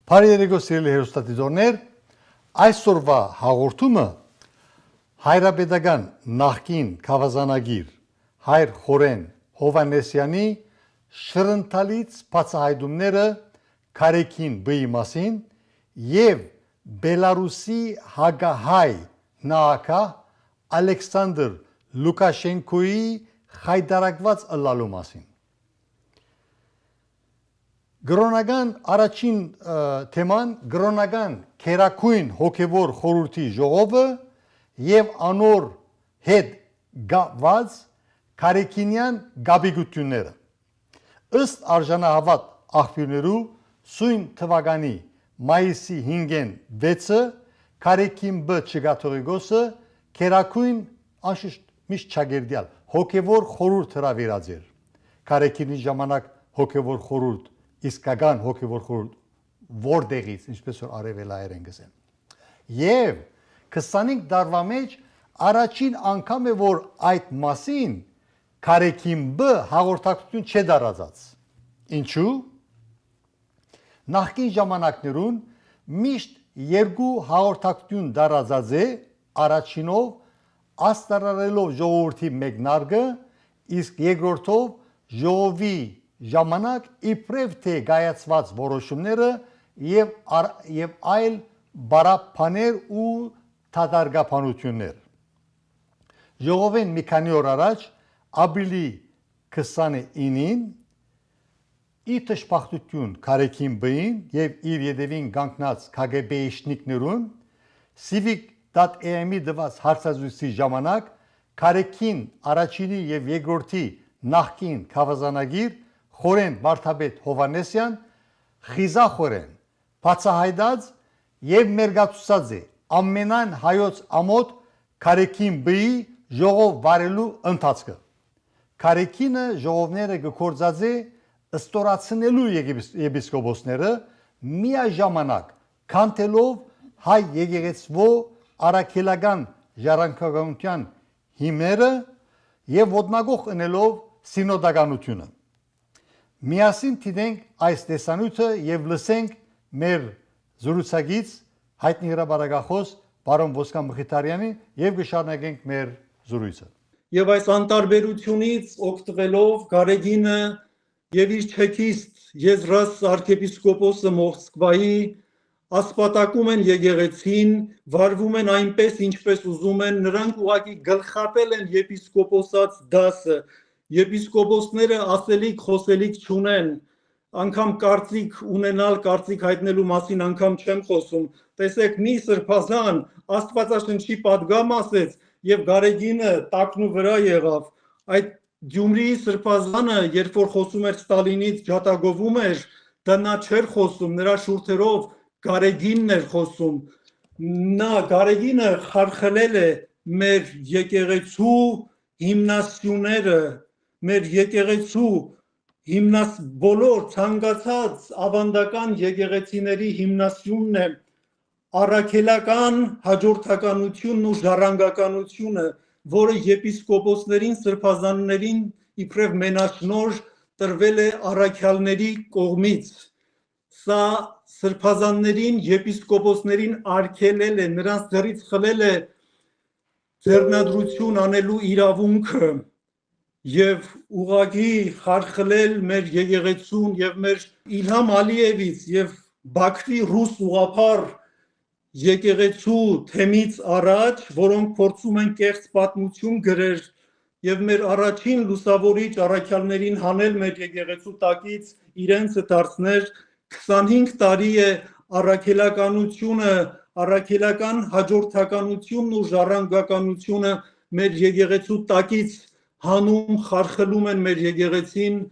Բարերեգո սիրելի հերոստատիզորներ, այսօրվա հաղորդումը հայրապետական նախկին կավազանագիր հայր Խորեն Հովանեսյանի շրընթալից բացահայտումները Կարեկին բի մասին եւ Բելարուսի հագահայ նահանգ Ալեքսանդր Լուկաշենկոյի խայտարակված ըլլալու մասին։ Գրոնական առաջին թեման գրոնական քերակույն հոգևոր խորհրդի ժողովը եւ անոր հետ գված Կարեկինյան գաբիգությունները ըստ արժանահավատ աղբյուրներու սույն թվականի մայիսի 5-ին 6-ը Կարեկին Բ Չգաթողիկոսը քերակույն անշուշտ միշտ չագերդյալ հոգևոր խորհուրդ հրավիրած էր Կարեկինի ժամանակ հոգևոր խորհուրդ իսկական հոգևոր խորհուրդ որտեղից ինչպես որ արևելայր են գսեն եւ 25 տարվա մեջ առաջին անգամ է որ այդ մասին Կարեկին Բ հաղորդակցություն չդարածած ինչու նախկին ժամանակներուն միշտ երկու հաղորդակցություն դարածած է առաջինով աստարարելով ժողովրդի մեկնարկը իսկ երկրորդով ժողովի ժամանակ իբրև թե գայացված որոշումները եւ այլ բարապաներ ու թադարգապանություններ ժողովեն մի քանի օր առաջ ապրիլի 29-ին ի տշպախտություն Կարեկին Բ-ին եւ իր յետևին կանգնած KGB-իշնիկներուն Civic.am-ի դված հարցազրույցի ժամանակ Կարեկին առաջինի եւ երկրորդի նախկին կավազանագիր Խորեն Վարդապետ Հովանեսյան խիզախորեն բացահայտած եւ մերգացուցած է ամենայն հայոց ամոթ Կարեկին Բ-ի ժողով վարելու ընթացքը Կարեկինը ժողովները գործած է ստորացնելու եպիսկոպոսները միաժամանակ քանթելով հայ եկեղեցվո առաքելական ժառանգականության հիմները եւ ոտնագող ընելով սինոդականությունը Միասին դիտենք այս տեսանյութը եւ լսենք մեր զրուցակից հայտնի հրապարակախոս պարոն Ոսկան Մխիթարյանին եւ կշարունակենք մեր զրույցը Եվ այս անտարբերությունից օգտվելով Կարեկինը եւ իր չեքիստ Եզրաս arczepiskopos-ը Մոսկվայի ասպատակում են եկեղեցին, վարվում են այնպես ինչպես ուզում են, նրանք ուղղակի գլխատել են եպիսկոպոսած դասը Եպիսկոպոսները ասելիք խոսելիք չունեն, անգամ կարծիք ունենալ, կարծիք հայտնելու մասին անգամ չեմ խոսում։ Տեսեք, մի սրբազան Աստվածաշնչի պատգամ ասեց եւ Կարեկինը տակնու վրա եղավ։ Այդ Գյումրիի սրբազանը, երբ որ խոսում էր Ստալինից ջատագովում էր, դա նա չէր խոսում, նրա շուրթերով Կարեկինն էր խոսում։ Նա Կարեկինը խարխլել է մեր եկեղեցու հիմնասյուները մեր եկեղեցու բոլոր ցանկացած ավանդական եկեղեցիների հիմնասյունն է առաքելական հաջորդականությունն ու ժառանգականությունը, որը եպիսկոպոսներին, սրբազաններին իբրև մենաշնորհ տրվել է առաքյալների կողմից։ Սա սրբազաններին, եպիսկոպոսներին արգելել է, նրանց ձեռից խլել է ձեռնադրություն անելու իրավունքը Եվ ուղղակի խարխլել մեր եկեղեցուն եւ մեր Իլհամ Ալիևից եւ Բաքվի ռուս ուղղափառ եկեղեցու թեմից առաջ, որոնք փորձում են կեղծ պատմություն գրել եւ մեր առաջին լուսավորիչ առաքյալներին հանել մեր եկեղեցու տակից իրենցը դարձնել 25 տարի է առաքելականությունը, առաքելական հաջորդականությունն ու ժառանգականությունը մեր եկեղեցու տակից հանում խարխլում են մեր եկեղեցին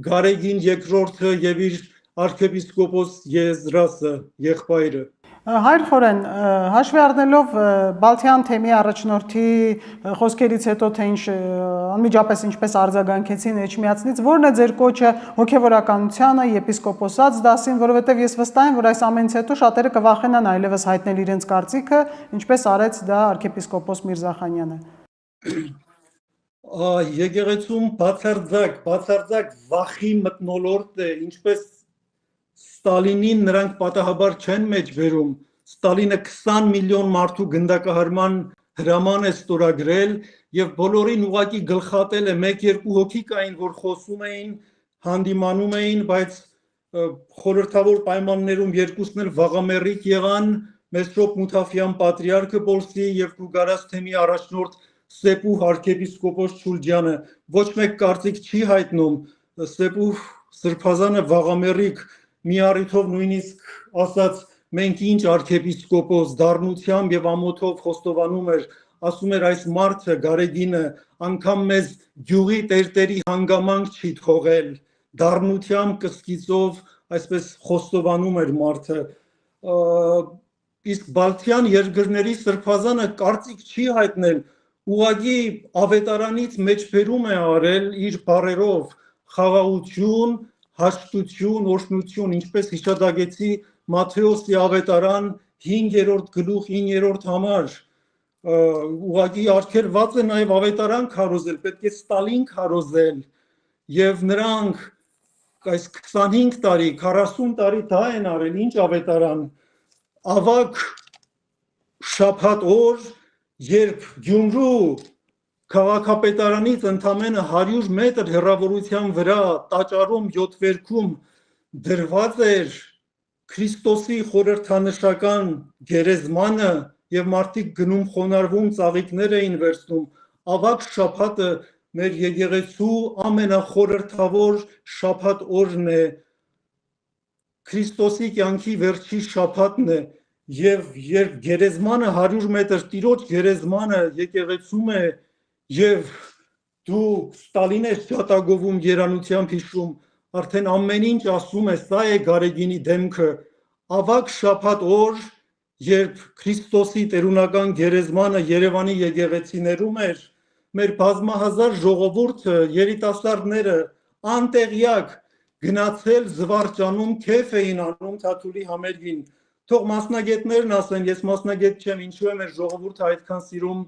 Կարեկին երկրորդը եւ իր arczepiskopos Եզրասը եղբայրը Հայր Խորեն, հաշվի առնելով Բալթյան թեմի առաջնորդի խոսքերից հետո թե անմիջապես ինչպես արձագանքեցին Էջմիածնից, որն է ձեր կոչը հոգևորականությանը, եպիսկոպոսած դասին, որովհետև ես վստահ եմ, որ այս ամենից հետո շատերը կվախենան այլևս հայտնել իրենց կարծիքը, ինչպես արեց դա arczepiskopos Միրզախանյանը Եկեղեցում բացարձակ վախի մթնոլորտ է, ինչպես Ստալինին նրանք պատահաբար չեն մեջ վերում, Ստալինը 20 միլիոն մարդու գնդակահարման հրաման է ստորագրել եւ բոլորին ուղակի գլխատել է 1-2 հոգի կային, որ խոսում էին, հանդիմանում էին, բայց խորհրդավոր պայմաններում երկուսն էլ վաղամերիկ եղան, Մեսրոպ Մութաֆյան պատրիարքը Պոլսի եւ Կուգարաս թեմի առաջնորդ Սեպու arczepiskopos Չուլջյանը ոչ մեկ կարծիք չի հայտնում Սեպու Սրբազանը վաղամերիկ մի առիթով նույնիսկ ասած մենք ինչ arczepiskopos դառնությամբ եւ ամոթով խոստովանում էր ասում էր այս մարդը Գարեգինը անգամ մեզ գյուղի տերտերի հանգամանք չի թողել դառնությամբ կսկիծով այսպես խոստովանում էր մարդը իսկ Բալթյան երկրների Սրբազանը կարծիք չի հայտնել ուղղակի ավետարանից մեջբերում է արել իր բառերով խաղաղություն հաշտություն օրհնություն ինչպես հիշադակեցի Մատթեոսի ավետարան 5-րդ գլուխ 9-րդ համար ուղղակի արգելված է նաև ավետարան քարոզել պետք է Ստալին քարոզել եւ նրանք այս 25 տարի 40 տարի դա են արել ինչ ավետարան ավակ շաբաթ օր երբ Գյումրու քաղաքապետարանից ընդամենը 100 մետր հեռավորության վրա տաճարում 7 վերքում դրված էր Քրիստոսի խորհրդանշական գերեզմանը եւ մարդիկ գնում խոնարհվում ծաղիկներ էին վերցնում ավակ շաբաթը մեր եկեղեցու ամենախորհրդավոր շաբաթ օրն է Քրիստոսի կյանքի վերջի շաբաթն է եւ երբ գերեզմանը 100 մետր տիրոջ գերեզմանը եկեղեցում է եւ դու Ստալին ես ջատագովում երանությամբ հիշում արդեն ամեն ինչ ասում է սա է Գարեգինի դեմքը ավակ շաբաթ օր երբ Քրիստոսի տերունական գերեզմանը Երևանի եկեղեցիներում էր մեր բազմահազար ժողովուրդը երիտասարդները անտեղյակ գնացել զվարճանում քեֆ էին անում Թաթուլի համերգին թող մասնագետներն ասեն ես մասնագետ չեմ ինչու է մեր ժողովուրդը այդքան սիրում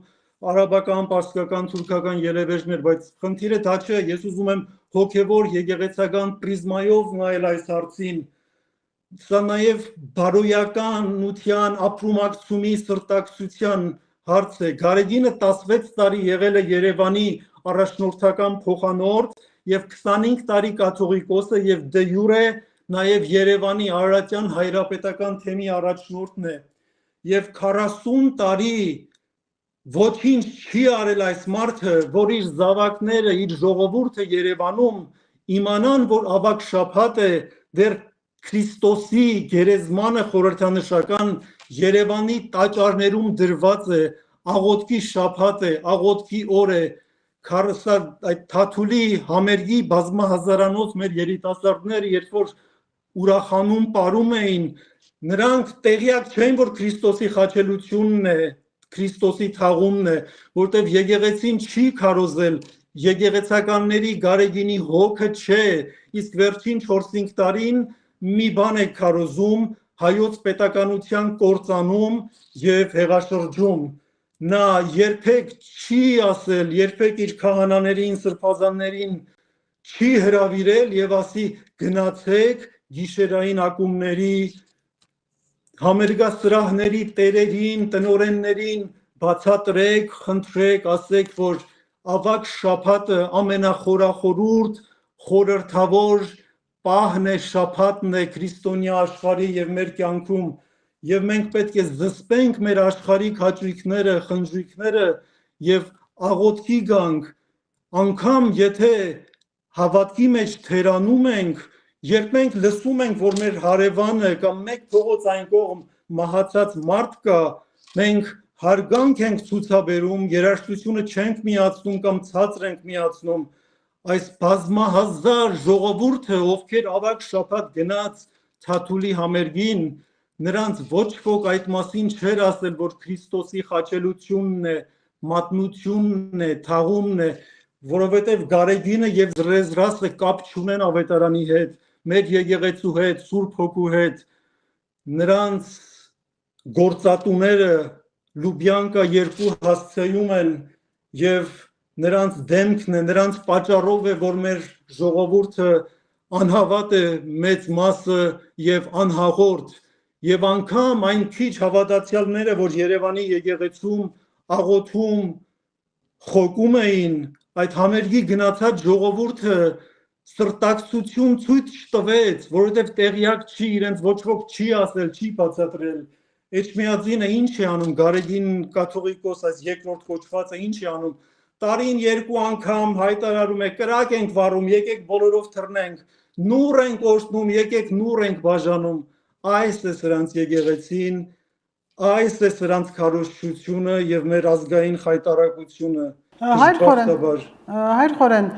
արաբական, պարսկական, թուրքական ելևէջներ, բայց խնդիրը դա չէ, ես ուզում եմ հոգևոր եկեղեցական պրիզմայով նայել այս հարցին։ Սա նաև բարոյականության, ապրումակցումի, սրտակցության հարց է։ Գարեգինը 16 տարի եղել է Երևանի առաջնորդական փոխանորդ եւ 25 տարի կաթողիկոս է եւ դե յուրե նաև Երևանի Արարատյան հայրապետական թեմի առաջնորդն է եւ 40 տարի ոչինչ չի արել այս մարդը, որ իր զավակները, իր ժողովուրդը Երևանում իմանան, որ ավակ շաբաթ է, դեռ Քրիստոսի գերեզմանը խորհրդանշական Երևանի տաճարներում դրված է, աղոթքի շաբաթ է, աղոթքի օր է, այդ Թաթուլի համերգի բազմահազարանոց մեր երիտասարդները, երբ որ ուրախանում ապարում էին, նրանք տեղյակ չեն, որ Քրիստոսի խաչելությունն է, Քրիստոսի թաղումն է, որտեղ եկեղեցին չի քարոզել, եկեղեցականների Գարեգինի հոգը չէ, իսկ վերջին 4-5 տարին մի բան է քարոզում, հայոց պետականության կործանում եւ հեղաշրջում։ Նա երբեք չի ասել, երբեք իր քահանաներին, սրբազաններին չի հրավիրել եւ ասի գնացեք գիշերային ակումբների համերգասրահների տերերին, տնօրեններին բացատրեք, խնդրեք, ասեք, որ ավակ շաբաթը ամենախորախորուրդ, խորհրդավոր պահն է, շաբաթն է քրիստոնյա աշխարհի եւ մեր կյանքում եւ մենք պետք է զսպենք մեր աշխարհիկ հաճույքները, խնջույքները եւ աղոթքի գանք, անգամ եթե հավատքի մեջ թերանում ենք, երբ մենք լսում ենք, որ մեր հարևանը կամ մեկ փողոց այն կողմ մահացած մարդ կա, մենք հարգանք ենք ցուցաբերում, երաժշտությունը չենք միացնում կամ ցածր ենք միացնում, այս բազմահազար ժողովուրդը, ովքեր ավակ շաբաթ գնաց Թաթուլի համերգին, նրանց ոչ ոք այդ մասին չէր ասել, որ Քրիստոսի խաչելությունն է, մատնությունն է, թաղումն է, որովհետև Գարեգինը եւ Զրեզրասը կապ չունեն ավետարանի հետ, մեր եկեղեցու հետ, Սուրբ Հոգու հետ, նրանց գործատուները Լուբյանկա 2 հասցեում են եւ նրանց դեմքն է, նրանց պատճառով է, որ մեր ժողովուրդը անհավատ է մեծ մասը եւ անհաղորդ եւ անգամ այն քիչ հավատացյալները, որ Երևանի եկեղեցում աղոթում խոկում էին, այդ համերգի գնացած ժողովուրդը սրտակցություն ցույց չտվեց, որովհետեւ տեղյակ չի, իրենց ոչ ոք չի ասել, չի բացատրել։ Էջմիածինը ինչ է անում, Գարեգին կաթողիկոս, այս երկրորդ կոչվածը ինչ է անում։ Տարին երկու անգամ հայտարարում է, կրակ ենք վառում, եկեք բոլորով թռնենք, նուռ ենք օրհնում, եկեք նուռ ենք բաժանում։ Այս է սրանց եկեղեցին, այս է սրանց քարոզչությունը եւ մեր ազգային խայտարակությունը։ Հայր Խորեն,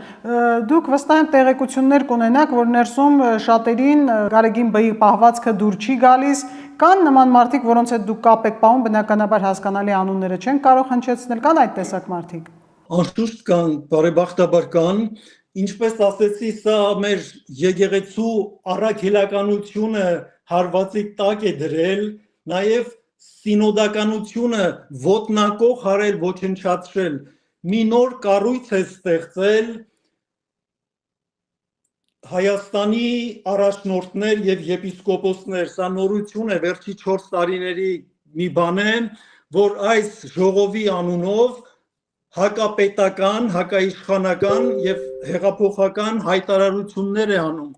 դուք վստահ եմ տեղեկություններ կունենաք, որ ներսում շատերին Գարեգին Բ-ի պահվածքը դուր չի գալիս, կան նման մարդիկ, որոնց հետ դուք կապ եք պահում, բնականաբար հասկանալի անունները չեն կարող հնչեցնել, կան այդ տեսակ մարդիկ։ Անշուշտ կան, բարեբախտաբար կան, ինչպես ասեցի, սա մեր եկեղեցու առաքելականությունը հարվածի տակ է դրել, նաև սինոդականությունը ոտնակող արել, ոչնչացրել, մի նոր կառույց է ստեղծել Հայաստանի առաջնորդներ եւ եպիսկոպոսներ, սա նորություն է, վերջի 4 տարիների մի բան է, որ այս ժողովի անունով հակապետական, հակաիշխանական եւ հեղափոխական հայտարարություններ է անում։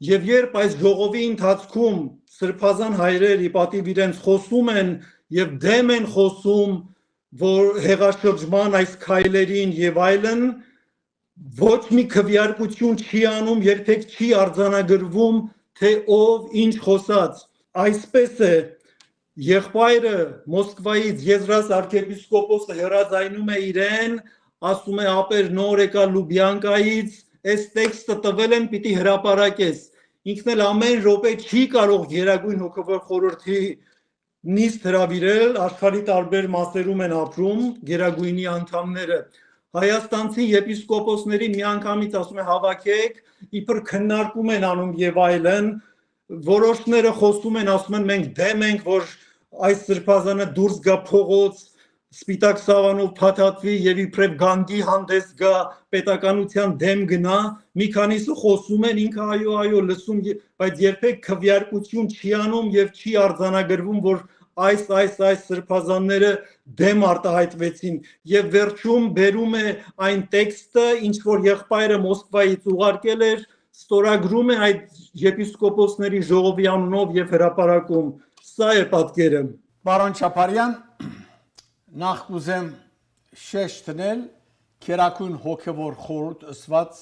Եվ երբ այս ժողովի ընթացքում սրբազան հայրեր ի պատիվ իրենց խոսում են եւ դեմ են խոսում, որ հեղաշրջման այս քայլերին եւ այլն, ոչ մի քվեարկություն չի անում, երբեք չի արձանագրվում, թե ով ինչ խոսած։ Այսպես է, եղբայրը Մոսկվայից Եզրաս arczepiskopos-ը հրաձայնում է իրեն, ասում է ապեր նոր եկա Լուբյանկայից, այս տեքստը տվել են, պիտի հրապարակես։ Ինքն էլ ամեն րոպե չի կարող Գերագույն հոգևոր խորհրդի նիստ հրավիրել, աշխարհի տարբեր մասերում են ապրում Գերագույնի անդամները։ Հայաստանցի եպիսկոպոսներին միանգամից ասում է հավաքեք, իբր քննարկում են անում եւ այլն, որոշները խոսում են, ասում են մենք դեմ ենք, որ այս սրբազանը դուրս գա փողոց, սպիտակ սավանով փաթաթվի եւ իբրև Գանդի հանդես գա, պետականության դեմ գնա, մի քանիսը խոսում են, ինքը այո լսում, բայց երբեք քվեարկություն չի անում եւ չի արձանագրվում, որ այս սրբազանները դեմ արտահայտվեցին եւ վերջում բերում է այն տեքստը, ինչ որ եղբայրը Մոսկվայից ուղարկել էր, ստորագրում է այդ եպիսկոպոսների ժողովի անունով եւ հրապարակում։ Սա է պատկերը։ Պարոն Չապարյան, նախ կուզեմ շեշտնել Քերակույն հոգևոր խորհուրդ ըսված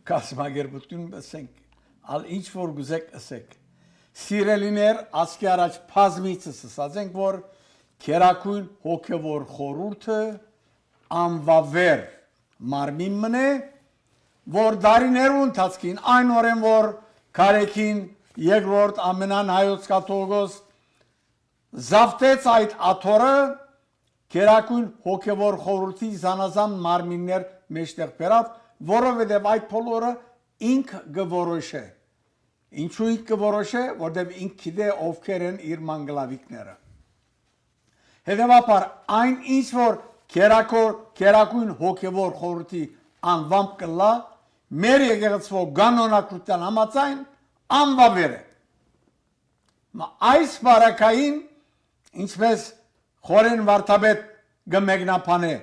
կազմակերպություն ասենք, ալ ինչ որ գուզեք ասեք։ Սիրելիներ, ասկի առաջ բազմիցս ասած ենք, որ Քերակույն հոգևոր խորհուրդը անվավեր մարմին մնե, որ դարիներու ընթացքին այն օրեն որ Գարեգին երկրորդ ամենան հայոց կաթողիկոս զավթեց այդ աթոռը Քերակույն հոգևոր խորհրդի զանազան մարմիններ մեջտեղ բերավ, որովհետև այդ բոլորը ինք գորոշե։ Ինչու ինք գորոշե, որտեղ ինք գիտե ովքեր են իր մանգլավիկները։ Հետևաբար այն ինչ որ Քերակույն հոգևոր խորհրդի անվամբ կլա, մեր եկեղեցու կանոնակության համաձայն անվավեր է։ Այս բարակային ինչպես Խորեն Վարդապետ գմեգնապանե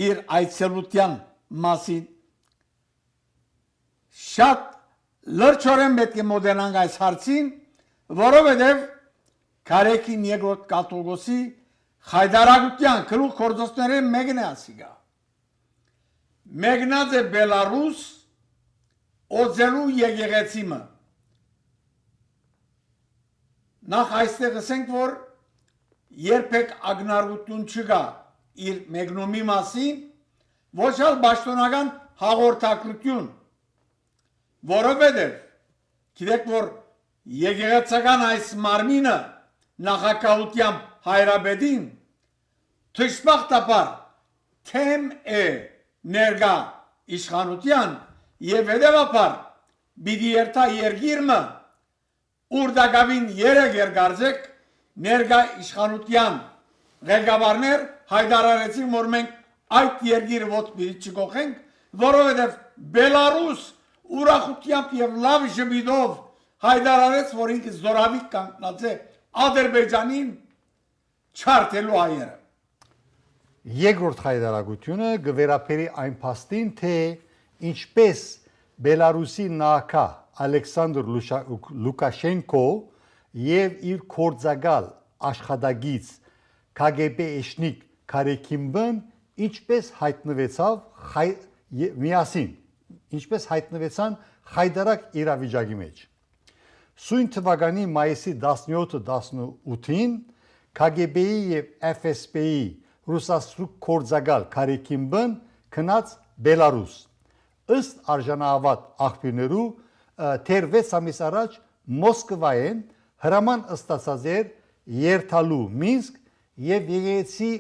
իր այցելության մասին շատ լրջորեն պետք է մոդենանք այս հարցին, որովհետև Գարեգին երկրորդ կաթողիկոսի խայտարակության գլուխ գործողությունների մեկն է ասիգա։ Մեկնած է Բելարուս օձելու եկեղեցիմը։ Նախ այստեղ ասենք, որ երբեք ագնարություն չկա իր մեկնումի մասին, ոչ էլ պաշտոնական հաղորդակցություն, որովհետև գիտեք, որ եկեղեցական այս մարմինը նախակահությամբ հայրապետին թշպախտաբար թեմ է ներկա իշխանության եւ հետեւաբար պիտի երթա երկիրը Ուրդագավին երեք երկարձեք ներկա իշխանության ղեկավարներ հայտարարեցին, որ մենք այդ երկիրը ոչ մի չկողենք, որովհետև Բելարուս ուրախությամբ եւ լավ ժպիտով հայտարարեց, որ ինքը զորավիկ կանգնած է Ադրբեջանին չարթելու հայերը։ Երկրորդ հայտարարությունը գվերապերի այն փաստին, թե ինչպես Բելարուսի նախագահ Ալեքսանդր Լուկաշենկո եւ իր կորձագալ աշխատագից KGB էշնիկ Կարեկինբն ինչպես հայտնվեցան խայդարակ իրավիճակի մեջ։ Սույն թվականի մայիսի 17-18-ին KGB-ի եւ FSB-ի ռուսասրուկ կորձագալ Կարեկինբն քնած Բելարուս։ Ըստ արժանահավատ աղբյուրներու թեր 6 ամիս առաջ Մոսկվայեն հրաման ստացած էր երթալու Մինսկ եւ եկեղեցի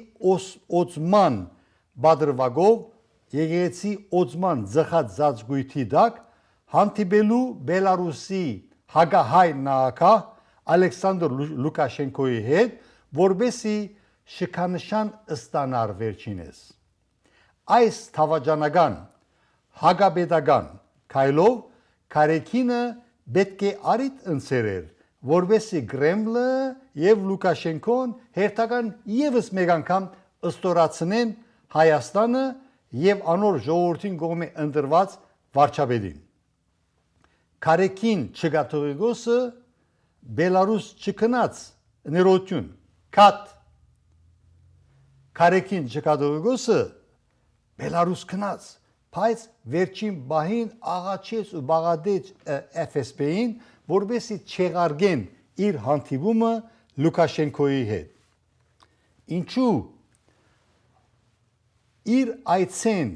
օծման բادرվագով եկեղեցի օծման ձխած զածգույթի դակ հանդիպելու Բելարուսի հագահայ նախագահ Ալեքսանդր Լուկաշենկոյի հետ, որբեսի շքանշան ստանար վերջինս։ Այս թավաճանական հագաբեդական քայլով Կարեկինը պետք է արիտ ընծերեր, որբեսի Գրեմլը եւ Լուկաշենկոն հերթական եւս մեկ անգամ ըստորացնեն Հայաստանը եւ անոր ժողովրդին կողմէ ընտրված վարչապետին։ Կարեկին չգաթողիկոսը Բելարուս չքնած ներողություն կատ Կարեկին չգաթողիկոսը Բելարուս քնած բայց վերջին բահին աղաչեց ու բաղադրեց FSB-ին, որբեսի չեղարգեն իր հանդիպումը Լուկաշենկոյի հետ։ Ինչու իր այցեն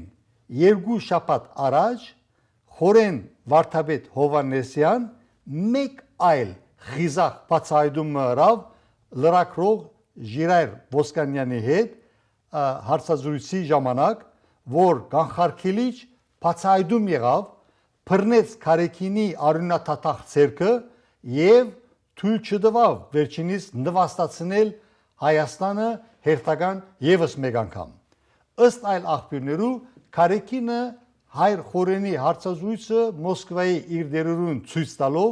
երկու շաբաթ առաջ խորեն վարդապետ Հովհաննեսյան մեկ այլ խիզախ բացահայտում հրավ լրագրող Ժիրայր Ոսկանյանի հետ հարցազրույցի ժամանակ, որ կանխարգելիչ բացահայտում եղավ, բռնեց Կարեկինի արյունաթաթախ ցերկը եւ թույլ չտվավ վերջինիս նվաստացնել Հայաստանը հերթական եւս մեկ անգամ։ Ըստ այլ աղբյուրներու Կարեկինը հայր խորենի հարցազրույցը Մոսկվայի իր դերերուն ցույց տալով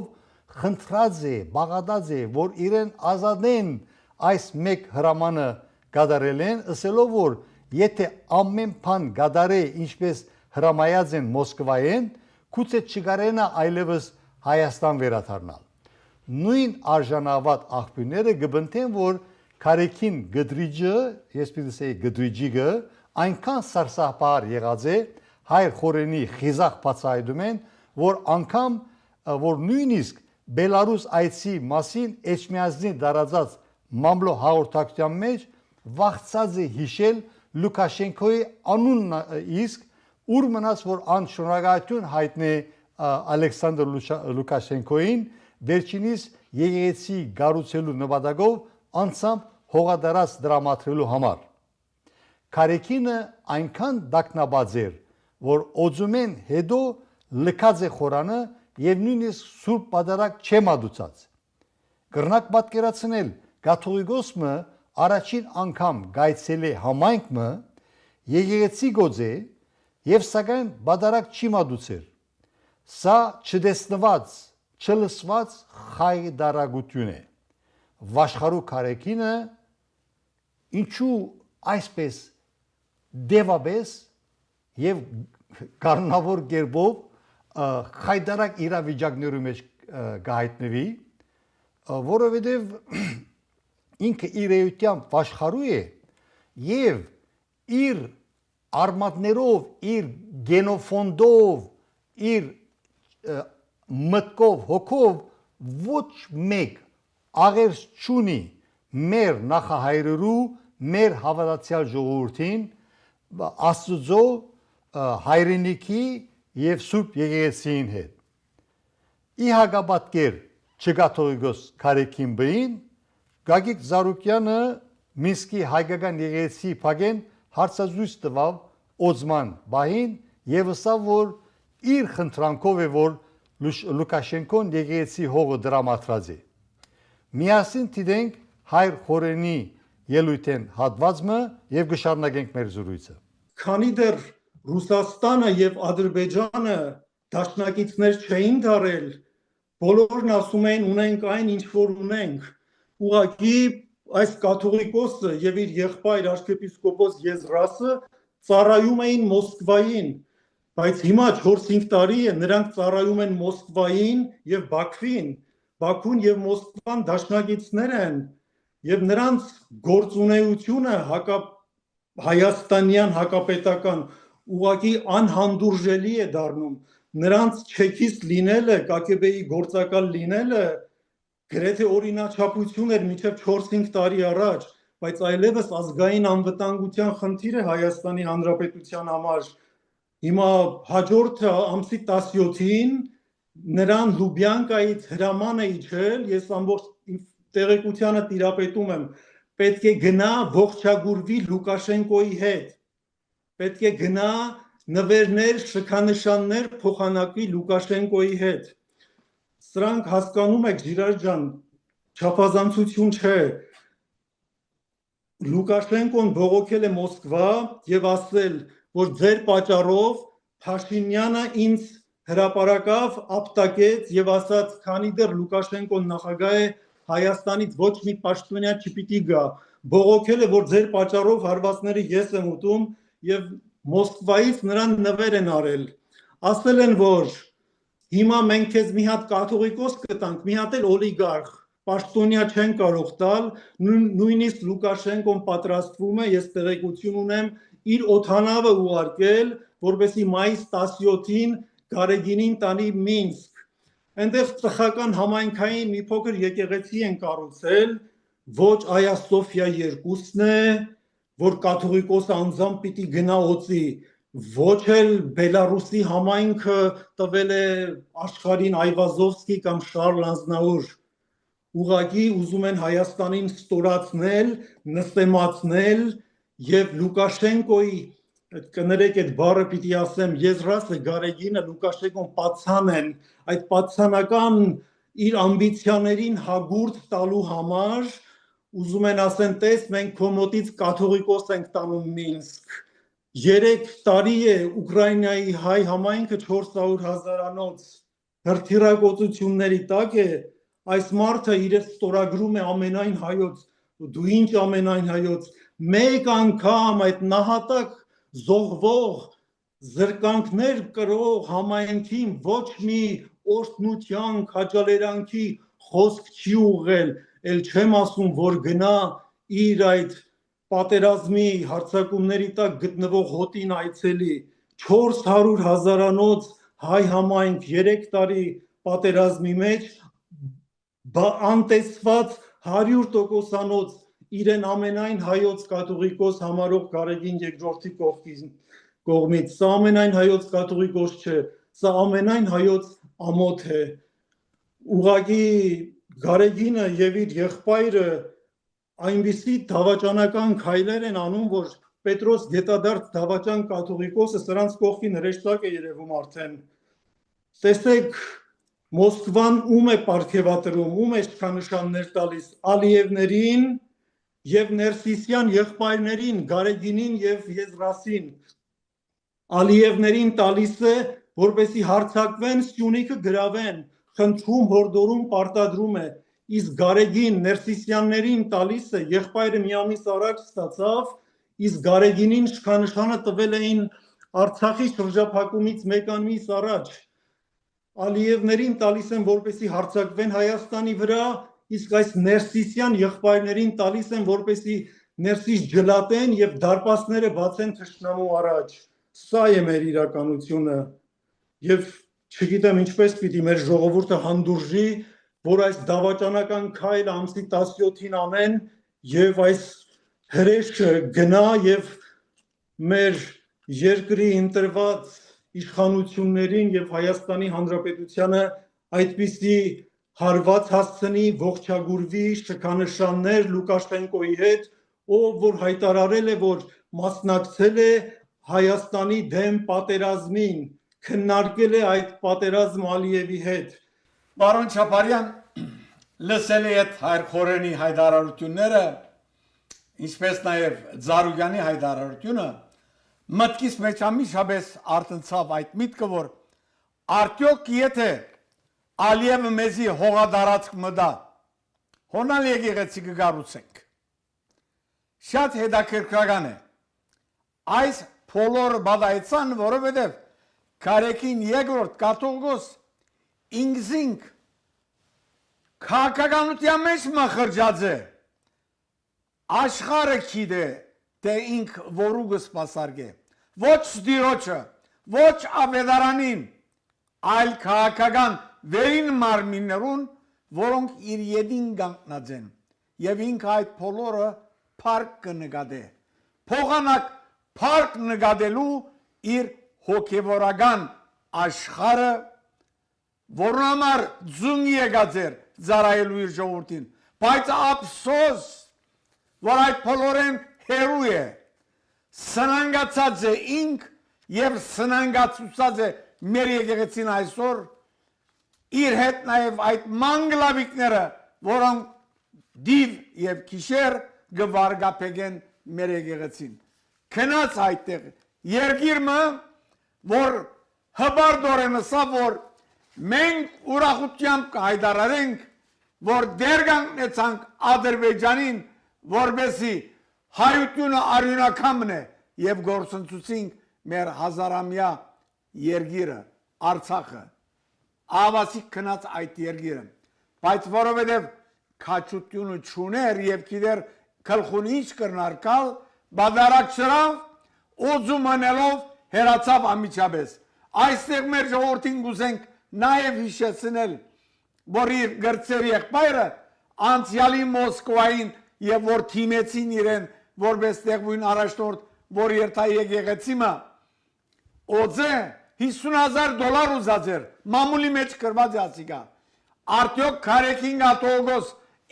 խնդրած է, բաղադրած է, որ իրեն ազատեն այս մեկ հրամանը կատարել են, ասելով որ եթե ամեն բան կատարե ինչպես հրամայած են Մոսկվայեն, գուցե չկարենա այլևս Հայաստան վերադառնալ։ Նույն արժանավատ աղբյուրները կբնթեն, որ Կարեկին գդրիջը, ես պիտի ասեի գդրիջիգը, այնքան սարսափահար եղած է հայր խորենի խիզախ բացահայտում են, որ անգամ որ նույնիսկ Բելարուս այցի մասին Էջմիածնի դարածած մամլո հաղորդակցության մեջ վախծած է հիշել Լուկաշենկոյի անունն իսկ ուր մնաց որ անշնորհակալություն հայտնի Ալեքսանդր Լուկաշենկոյին վերջինիս եկեղեցի գառուցելու նպատակով անցամբ հողադարած դրամատրելու համար։ Կարեկինը այնքան դակնաբաց էր, որ օձումեն հետո լքած է խորանը եւ նույնիսկ սուրբ պատարակ չեմադուցած։ Կրնակ պատկերացնել կաթողիկոսը առաջին անգամ գայցել է համայնքը եկեղեցի գոձե եւ սակայն պատարակ չի մադուցեր։ Սա չդեսնված, չլսված խայդարագություն է։ Վաշխարու Կարեկինը ինչու այսպես դեվաբես եւ կանոնավոր գերբով խայդարակ իրավիճակներու մեջ գայտնվի, որովհետեւ ինքը իր էությամբ վաշխարու է եւ իր արմատներով, իր գենոֆոնդով, իր մտքով, հոգով ոչ մեկ աղերս չունի մեր նախահայրերու, մեր հավատացյալ ժողովրդին, Աստծո հայրենիքի եւ Սուրբ եկեղեցին հետ։ Իհագաբատկեր չկաթողիկոս Կարեկինբին Գագիկ Զարուկյանը Մինսկի հայկական եկեղեցի փագեն հարցազրույց տվավ օծման բահին եւ ասավ որ իր խնդրանքով է որ Լուկաշենկոն եկեղեցի հողը դրամատրած է։ Միասին դիտենք հայր խորենի ելույթեն հատվածը եւ կշարունակենք մեր զրույցը։ Քանի դեռ Ռուսաստանը եւ Ադրբեջանը դաշնակիցներ չէին դարել, բոլորն ասում էին ունենք այն, ինչ որ ունենք։ Ուղղակի այս կաթողիկոսը եւ իր եղբայր arczepiskopos Եզրասը ծառայում էին Մոսկվային, բայց հիմա 4-5 տարի է նրանք ծառայում են Մոսկվային եւ Բաքվին։ Բաքուն եւ Մոսկվան դաշնակիցներ են եւ նրանց գործունեությունը հայաստանյան հակապետական ուղղակի անհանդուրժելի է դառնում։ Նրանց չեքիստ լինելը, ԿԳԲ-ի գործակալ լինելը գրեթե օրինաչափություն էր մինչև 4-5 տարի առաջ, բայց այլևս ազգային անվտանգության խնդիր է Հայաստանի Հանրապետության համար։ Հիմա հաջորդ ամսի 17-ին նրան Լուբյանկայից հրաման է իջել, ես ամբողջ տեղեկությանը տիրապետում եմ, պետք է գնա ողջագուրվի Լուկաշենկոյի հետ, պետք է գնա նվերներ, շքանշաններ փոխանակվի Լուկաշենկոյի հետ։ Սրանք հասկանում եք, Ժիրայր ջան, չափազանցություն չէ։ Լուկաշենկոն բողոքել է Մոսկվա եւ ասել, որ ձեր պատճառով Փաշինյանը ինձ հրապարակավ, ապտակեց եւ ասաց, քանի դեռ Լուկաշենկոն նախագահ է, Հայաստանից ոչ մի պաշտոնյա չպիտի գա։ Բողոքել է, որ ձեր պատճառով հարվածները ես եմ ուտում եւ Մոսկվայից նրան նվեր են արել։ Ասել են, որ հիմա մենք քեզ մի հատ կաթողիկոս կտանք, մի հատ էլ օլիգարխ, պաշտոնյա չեն կարող տալ, նույնիսկ Լուկաշենկոն պատրաստվում է, ես տեղեկություն ունեմ, իր օդանավը ուղարկել, որպեսզի մայիս 17-ին Գարեգինին տանի Մինսկ։ Այնտեղ ծխական համայնքային մի փոքր եկեղեցի են կառուցել, ոչ Այա Սոֆիա 2-ն է, որ կաթողիկոսը անձամբ պիտի գնա օծի, ոչ էլ Բելարուսի համայնքը տվել է աշխարհին Այվազովսկի կամ Շարլ Ազնաուր։ Ուղղակի ուզում են Հայաստանին ստորացնել, նսեմացնել եւ Լուկաշենկոյի, կներեք այդ բառը պիտի ասեմ, Եզրասը, Գարեգինը, Լուկաշենկոն պատցան են, այդ պատցանական իր ամբիցիաներին հագուրդ տալու համար ուզում են ասեն, տես մենք քո մոտից կաթողիկոս ենք տանում Մինսկ։ 3 տարի է Ուկրաինայի հայ համայնքը 400,000-անոց հրթիռակոծությունների տակ է, այս մարդը իրեն ստորագրում է ամենայն հայոց, դու ինչ ամենայն հայոց, մեկ անգամ այդ նահատակ զոհվող զրկանքներ կրող համայնքին ոչ մի օրհնության, քաջալերանքի խոսք չի ուղղել, էլ չեմ ասում, որ գնա իր այդ պատերազմի հարձակումների տակ գտնվող հոտին այցելի 400,000-անոց հայ համայնք 3 տարի պատերազմի մեջ անտեսված 100%-անոց իրեն ամենայն հայոց կաթողիկոս համարող Գարեգին II-ի կողմից, սա ամենայն հայոց կաթողիկոս չէ, սա ամենայն հայոց ամոթ է։ Ուղղակի Գարեգինը եւ իր եղբայրը այնպիսի դավաճանական քայլեր են անում, որ Պետրոս Գետադարց դավաճան կաթողիկոսը սրանց կողքին հրեշտակ է երևում արդեն։ Տեսեք, Մոսկվան ում է պարգևատրում, ում է շքանշաններ տալիս Ալիևներին եւ Ներսիսյան եղբայրներին, Գարեգինին եւ Եզրասին։ Ալիևներին տալիս է, որպեսի հարձակվեն, Սյունիքը գրավեն, խնդրում, հորդորում, պարտադրում է, իսկ Գարեգին Ներսիսյաններին տալիս է, եղբայրը մի ամիս առաջ ստացավ, իսկ Գարեգինին շքանշանը տվել էին Արցախի շրջափակումից մեկ ամիս առաջ։ Ալիևներին տալիս են, որպեսի հարձակվեն Հայաստանի վրա, իսկ այս Ներսիսյան եղբայրներին տալիս են, որպեսի Ներսիս ջլատեն եւ դարպասները բացեն թշնամու առաջ։ Սա է մեր իրականությունը եւ չգիտեմ ինչպես պիտի մեր ժողովուրդը հանդուրժի, որ այս դավաճանական քայլը ամսի 17-ին անեն եւ այս հրեշը գնա եւ մեր երկրի ընտրված իշխանություններին եւ Հայաստանի Հանրապետությանը այդպիսի հարված հասցնի, ողջագուրվի, շքանշաններ Լուկաշենկոյի հետ, ով որ հայտարարել է, որ մասնակցել է Հայաստանի դեմ պատերազմին, քննարկել է այդ պատերազմ Ալիևի հետ։ Պարոն Չապարյան, լսել է այդ հայրխորենի հայտարարությունները, ինչպես նաև Զարուգյանի հայտարարությունը, մտքիս մեջ ամիշաբես արտնցավ այդ միտքը, որ արդյոք եթե Ալիևը մեզի հողադարածք մտա, հոնալ եկեղեցի կգառուցենք։ Շատ հետաքրքրական է։ Այս բոլորը բադայցան, որովհետև Կարեկին երկրորդ կաթողիկոս ինքզինք քաղաքականության մեջ մխրջած է։ Աշխարհը գիտե, թե ինք որուգը սպասարկե։ Ոչ դիրոջը, ոչ ավետարանին, այլ քաղաքական վերին մարմիններուն, որոնք իր յետին կանգնած են, եւ ինք այդ բոլորը փառք կնկատե։ Փողանակ փառք նկատելու իր հոգևորական աշխարհը, որն համար ձուն եկած էր ծառայելու իր ժողովրդին, բայց ափսոս, որ այդ բոլորեն հերու է, սնանգացած է ինք եւ սնանգացուցած է մեր եկեղեցին այսօր, իր հետ նաեւ այդ մանգլավիկները, որոնք դիվ եւ քիշեր գվարգապեգեն մեր եկեղեցին։ Քնած այդտեղ երկիրը, որ հբարդորեն ասա, որ մենք ուրախությամբ կհայտարարենք, որ դեր կանգնեցանք Ադրբեջանին, որբեսի հայությունը արյունակամն է եւ գործընծուցինք մեր հազարամյա երկիրը, Արցախը, ավասիկ քնած այդ երկիրը, բայց որովհետեւ քաչությունը չուներ եւ գիտեր քլխուն ինչ կրնարկալ, բادرակցրավ, օձումանելով հերացավ ամիջապես։ Այստեղ մեր ժողովրդին գուզենք նաեւ հիշեցնել, որ իր գրծեր եղբայրը անցյալի Մոսկվային եւ որ թիմեցին իրեն որպես տեղույն առաջնորդ, որ երթա եկեղեցիմը օձե $50,000 ուզածեր մամուլի մեջ կրված ասիկա արդյոք Կարեկին կաթողիկոս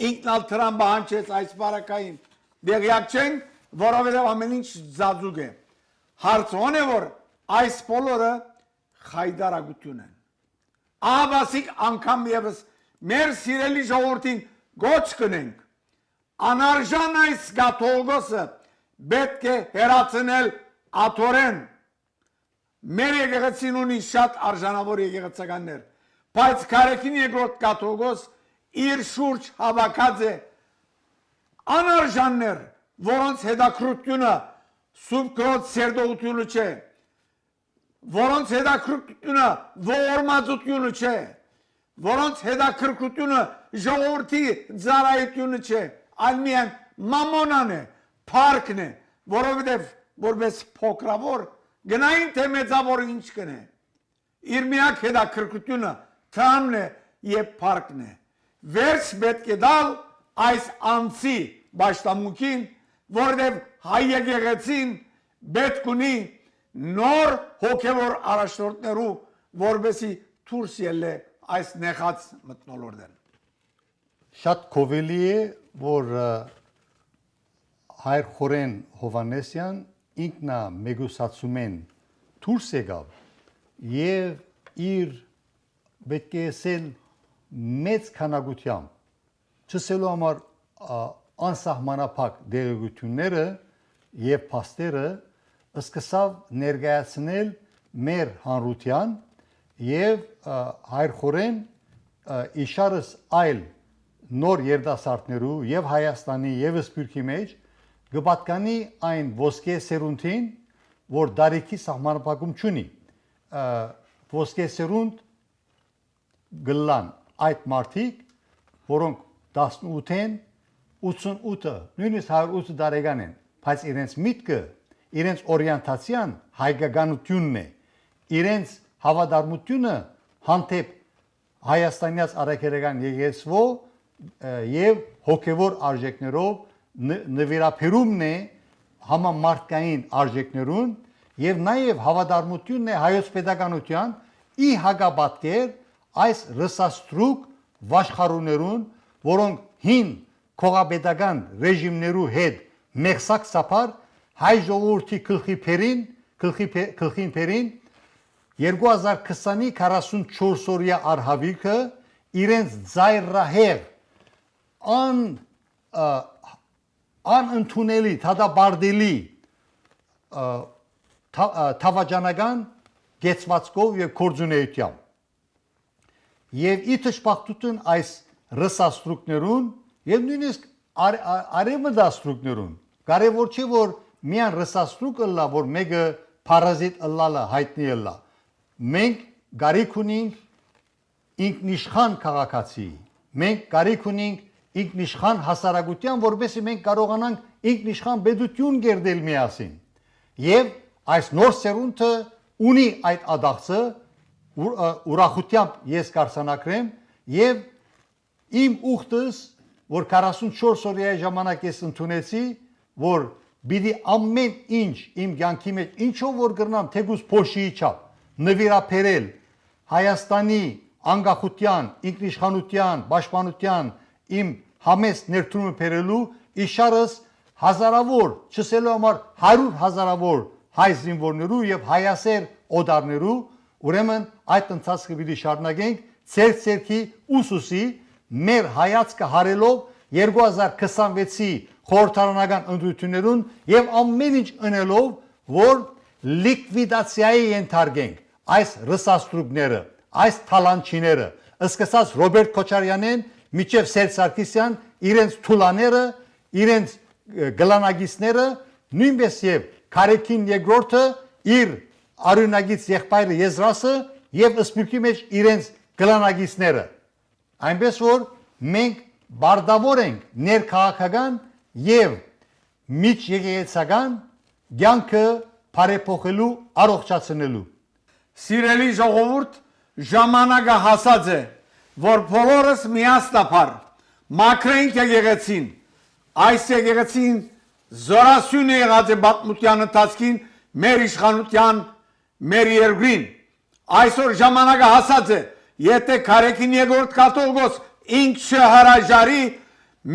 ինքնալ դրան բանջեց այս բարակային դեղյակ չենք, որովհետև ամեն ինչ զազուկ է։ Հարցոն է, որ այս բոլորը խայդարագություն են։ Ահավասիկ անգամ եւս մեր սիրելի ժողովրդին գոչ կնենք, անարժան այս կաթողիկոսը պետք է հերացնել աթորեն։ Մեր եկեղեցին ունի շատ արժանավոր եկեղեցականներ, բայց Կարեկին երկրորդ կաթողիկոս իր շուրջ հավաքած է անարժաններ, որոնց հետաքրությունը Սուրբ Քրոջ սերտողությունը չէ, որոնց հետաքրքրությունը ողորմածությունը չէ, որոնց հետաքրքրությունը ժողովրդի ծառայությունը չէ, այլ միայն մամոնան է, փառքն է, որովհետև որպես փոքրավոր գնային թե մեծավոր ինչ կնե։ Իր միակ հետաքրքրությունը թանն է եւ փառքն է։ Վերջ պետք է դալ այս անձի պաշտամունքին, որովհետև հայ եկեղեցին պետք ունի նոր հոգևոր առաջնորդներու, որբեսի դուրս ելե այս նեղած մթնոլորտեն։ Շատ կովելի է, որ հայր Խորեն Հովանեսյան ինքնա մեգուսացում են դուրս եկավ եւ իր պետք է ասել մեծ քանակությամբ չսելու համար անսահմանափակ դերակցությունները եւ փաստերը սկսավ ներկայացնել մեր հանրության եւ հայր Խորեն իշարս այլ նոր երդասարտներու եւ Հայաստանի եւ Սփյուռքի մեջ գպատկանի այն ոսկե սերունդին, որ դարիքի սահմանափակում չունի, ոսկե սերունդ գլան այդ մարդիկ, որոնք 18-ին 88-ը, նույնիսկ 108 տարեկան են, բայց իրենց միտքը, իրենց օրիենտացիան հայկականությունն է, իրենց հավատարմությունը հանդեպ Հայաստանյաց արաքելական եկեղեցվո եւ հոգեվոր արժեքներով նվիրապերումն է համամարտկային արժեքներուն եւ նաեւ հավատարմությունն է հայոց պետականության ի հակապատկեր այս ռսաստրուկ վաշխառուներուն, որոնք հին քողապետական ռեժիմներու հետ մեղսակ սապար հայ ժողովրդի գլխին փերին 2020-ի 44 օրյա արհավիրքը իրենց ծայրահեղ անընդունելի թադաբարդելի թավաճանական գեցվածքով եւ կորձունեությամբ եւ ի թշպախտություն այս ռսաստրուկներուն եւ նույնիսկ արևմտաստրուկներուն կարևոր չէ որ միան ռսաստրուկը լա որ մեկը պարազիտ ըլլալը հայտնի ըլլա մենք գարիք ունենք ինքնիշխան քաղաքացի մենք գարիք ունենք ինքնիշխան հասարակության որովհետեւ մենք կարողանանք ինքնիշխան պետություն գերդել միասին եւ այս նոր սերունդը ունի այդ ադաղցը ուրախությամբ ես կարծանակրեմ եւ իմ ուխտս որ 44 օրյա ժամանակ ես ընդունեցի որ բիդի ամեն ինչ իմ կյանքի մեջ ինչով որ գրնամ թեգուս փոշիի չափ նվիրապերել Հայաստանի անկախության, ինքնիշխանության, պաշտպանության իմ համեստ ներդրումը բերելու իշարս հազարավոր, չսելու համար 100,000-ավոր հայ զինվորներու եւ հայասեր օդարներու, ուրեմն այդ ընթացքը պիտի շարունակենք ցերկի ուսուսի մեր հայացքը հարելով 2026-ի խորհրդարանական ընտրություններուն եւ ամեն ինչ ընելով որ լիկվիդացիայի ենթարկենք այս ռսաստրուկները այս թալանչիները սկսած Ռոբերտ Քոչարյանեն միջև Սերժ Սարգսյան իրենց թուլաները իրենց գլանագիցները նույնպես եւ Քարեքին երկրորդը իր արյունագից եղբայրը Եզրասը եւ ըսպուրքի մեջ իրենց գլանագիցները այնպես որ մենք բարդավոր ենք ներքաղաքական եւ միջեկեղեցական ցանկը բարեփոխելու առողջացնելու Սիրելի ժողովուրդ, ժամանակը հասած է, որ բոլորս միասնապար մաքրենք եկեղեցին, այս եկեղեցին զորասյուն է եղած է պատմության ընթացքին մեր իշխանության, մեր երկրին, այսօր ժամանակը հասած է, եթե Քարեքին երկրորդ կաթողիկոս ինք չհրաժարի,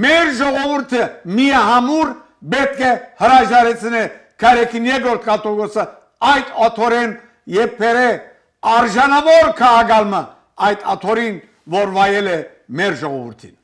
մեր ժողովուրդը միահամուռ պետք է հրաժարեցնե Քարեքին երկրորդ կաթողիկոսը այդ աթորեն եւ բերե արժանավոր քաղաքալմը այդ աթորին որ վայել է մեր ժողովրդին